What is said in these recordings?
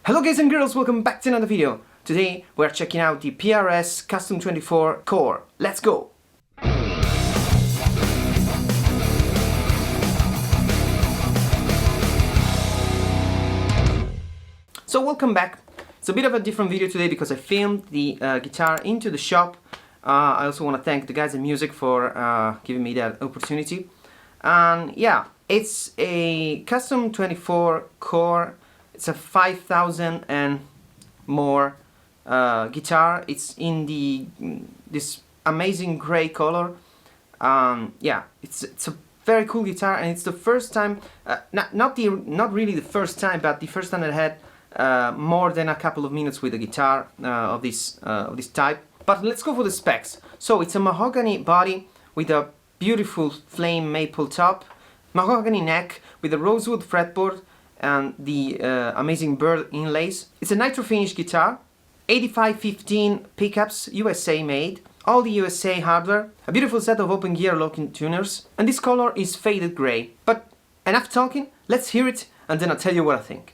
Hello guys and girls, welcome back to another video. Today we're checking out the PRS Custom 24 Core. Let's go! So welcome back. It's a bit of a different video today because I filmed the guitar into the shop. I also want to thank the guys at Music for giving me that opportunity. And yeah, it's a Custom 24 Core. It's a 5,000 and more guitar. It's in this amazing gray color. Yeah, it's a very cool guitar, and it's the first time, not really the first time, but the first time that I had more than a couple of minutes with a guitar of this type. But let's go for the specs. So it's a mahogany body with a beautiful flame maple top, mahogany neck with a rosewood fretboard, and the amazing bird inlays. It's a nitro finish guitar, 8515 pickups, USA made, all the USA hardware, a beautiful set of open gear locking tuners, and this color is faded grey. But enough talking, let's hear it and then I'll tell you what I think.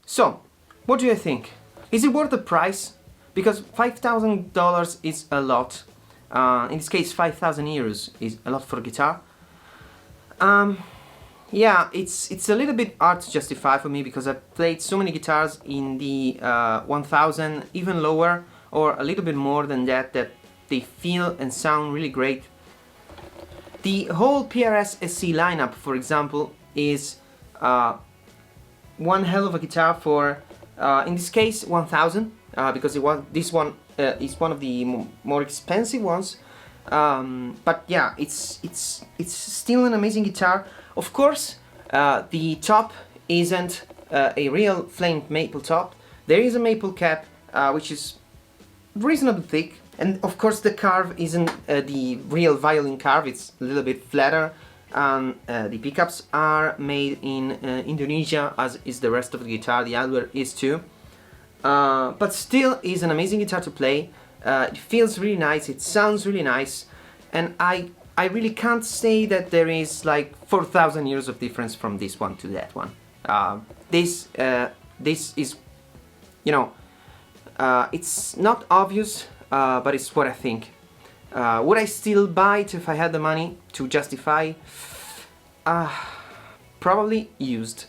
So, what do you think? Is it worth the price? Because $5,000 is a lot. In this case, 5,000 euros is a lot for a guitar. Yeah, it's a little bit hard to justify for me because I've played so many guitars in the 1,000, even lower, or a little bit more than that they feel and sound really great. The whole PRS SC lineup, for example, is one hell of a guitar for, in this case, 1,000, because this one is one of the more expensive ones. But yeah, it's still an amazing guitar. Of course, the top isn't a real flamed maple top. There is a maple cap, which is reasonably thick, and of course the carve isn't the real violin carve. It's a little bit flatter. The pickups are made in Indonesia, as is the rest of the guitar. The hardware is too, but still is an amazing guitar to play. It feels really nice, it sounds really nice, and I really can't say that there is like 4,000 years of difference from this one to that one. This is, you know, it's not obvious, but it's what I think. Would I still buy it if I had the money to justify? Probably used,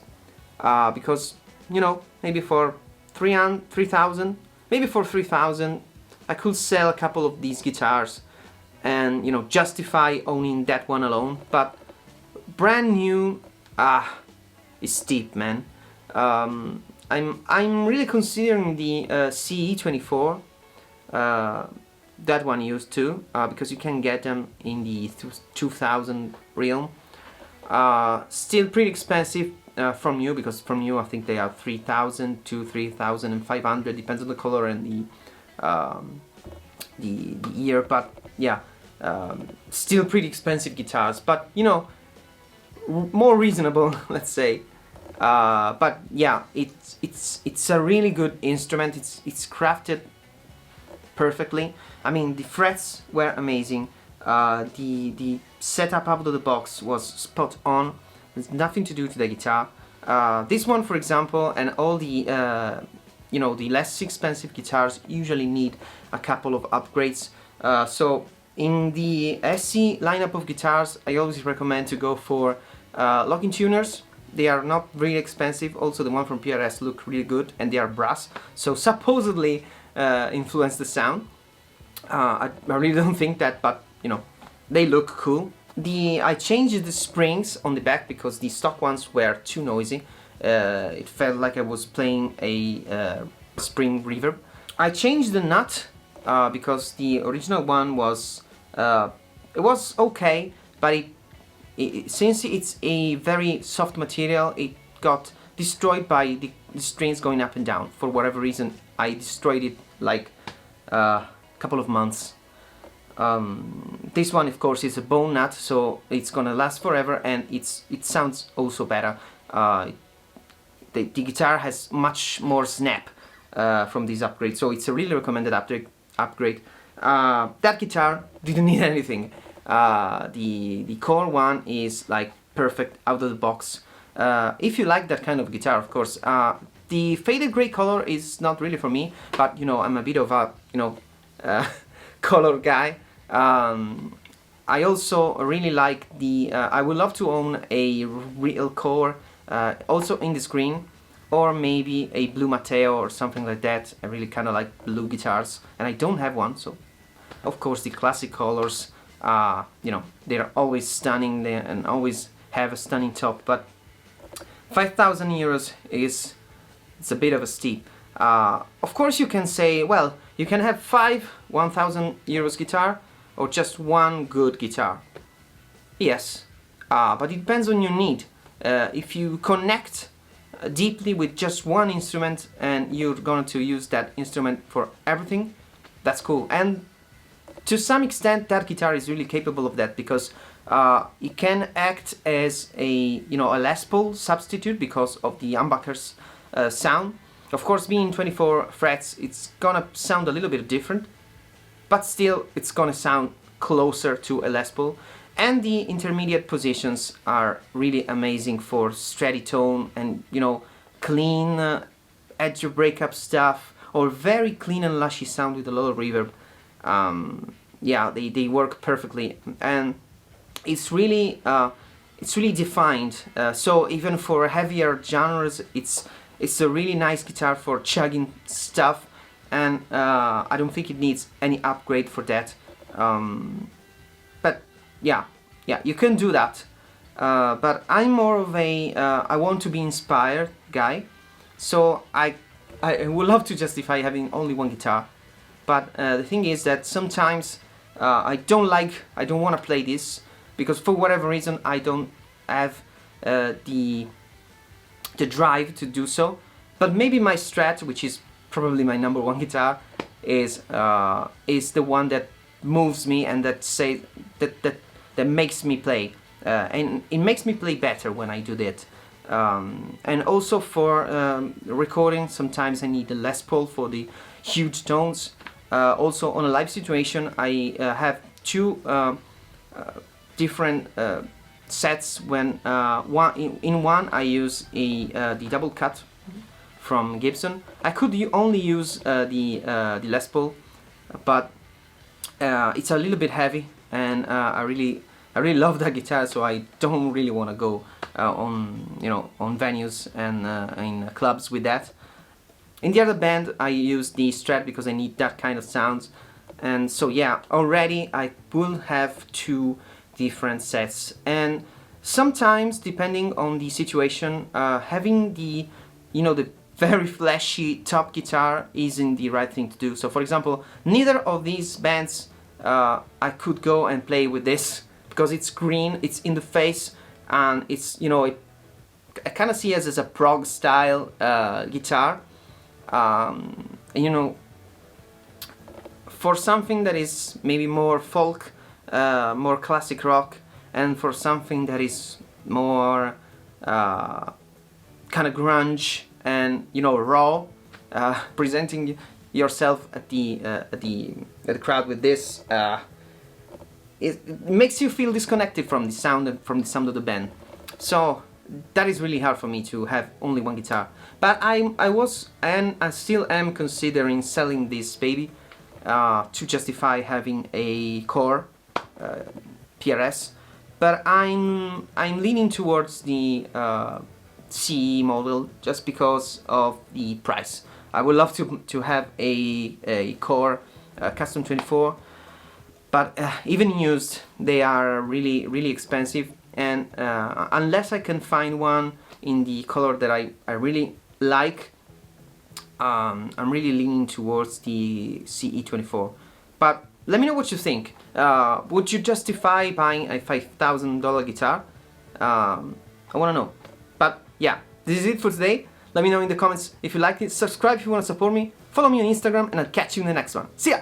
because, you know, maybe for 3,000, maybe for 3,000, I could sell a couple of these guitars and, you know, justify owning that one alone. But brand new, is steep, man. I'm really considering the CE24. That one used too, because you can get them in the 2,000 realm. Still pretty expensive from new, because from new I think they are 3,000 to 3,500, depends on the color and the year. But yeah, still pretty expensive guitars, but you know, more reasonable, let's say. But yeah, it's a really good instrument. It's crafted perfectly. I mean, the frets were amazing. The setup out of the box was spot on. There's nothing to do to the guitar. This one, for example, and all the you know, the less expensive guitars usually need a couple of upgrades. So in the SC lineup of guitars, I always recommend to go for locking tuners. They are not really expensive. Also, the one from PRS look really good, and they are brass, so supposedly influence the sound. I really don't think that, but you know, they look cool. I changed the springs on the back because the stock ones were too noisy. It felt like I was playing a spring reverb. I changed the nut because the original one was it was okay, but since it's a very soft material, it got destroyed by the strings going up and down. For whatever reason, I destroyed it like couple of months. This one, of course, is a bone nut, so it's gonna last forever, and it sounds also better. The guitar has much more snap from this upgrade, so it's a really recommended upgrade. That guitar didn't need anything. The core one is like perfect out of the box. If you like that kind of guitar, of course. The faded gray color is not really for me, but you know, I'm a bit of a, you know, color guy. I also really like the I would love to own a real core, also in this green, or maybe a blue Matteo or something like that. I really kind of like blue guitars, and I don't have one, so of course the classic colors, you know, they're always stunning and always have a stunning top. But 5,000 euros is it's a bit of a steep. Of course you can say, well, you can have 5 1,000 euros guitar or just one good guitar. Yes, but it depends on your need. If you connect deeply with just one instrument and you're going to use that instrument for everything, that's cool. And to some extent that guitar is really capable of that, because it can act as a a Les Paul substitute because of the humbucker's sound. Of course, being 24 frets, it's gonna sound a little bit different, but still it's gonna sound closer to a Les Paul. And the intermediate positions are really amazing for steady tone and clean edge breakup stuff, or very clean and lushy sound with a lot of reverb. Yeah, they work perfectly, and it's really defined. So even for heavier genres, it's a really nice guitar for chugging stuff, and I don't think it needs any upgrade for that. But yeah, you can do that. But I'm more of a I want to be inspired guy, so I would love to justify having only one guitar. But the thing is that sometimes I don't want to play this because for whatever reason I don't have the drive to do so. But maybe my Strat, which is probably my number one guitar, is the one that moves me and that makes me play, and it makes me play better when I do that. And also for recording, sometimes I need the Les Paul for the huge tones. Also on a live situation, I have two different sets. When in one I use the double cut from Gibson. I could only use the Les Paul, but it's a little bit heavy, and I really love that guitar, so I don't really want to go on venues and in clubs with that. In the other band I use the Strat because I need that kind of sounds, and so yeah, already I will have two different sets. And sometimes, depending on the situation, having the the very flashy top guitar isn't the right thing to do. So for example, neither of these bands I could go and play with this because it's green, it's in the face, and it's I kind of see it as a prog style guitar. For something that is maybe more folk, more classic rock, and for something that is more kind of grunge and raw, presenting yourself at the crowd with this, it makes you feel disconnected from the sound of the band. So that is really hard for me to have only one guitar. But I was and I still am considering selling this baby to justify having a core PRS. But I'm leaning towards the CE model just because of the price. I would love to have a core custom 24, but even used they are really expensive, and unless I can find one in the color that I really like, I'm really leaning towards the CE24. But let me know what you think. Would you justify buying a $5,000 guitar? I want to know. But yeah, this is it for today. Let me know in the comments if you liked it. Subscribe if you want to support me. Follow me on Instagram, and I'll catch you in the next one. See ya!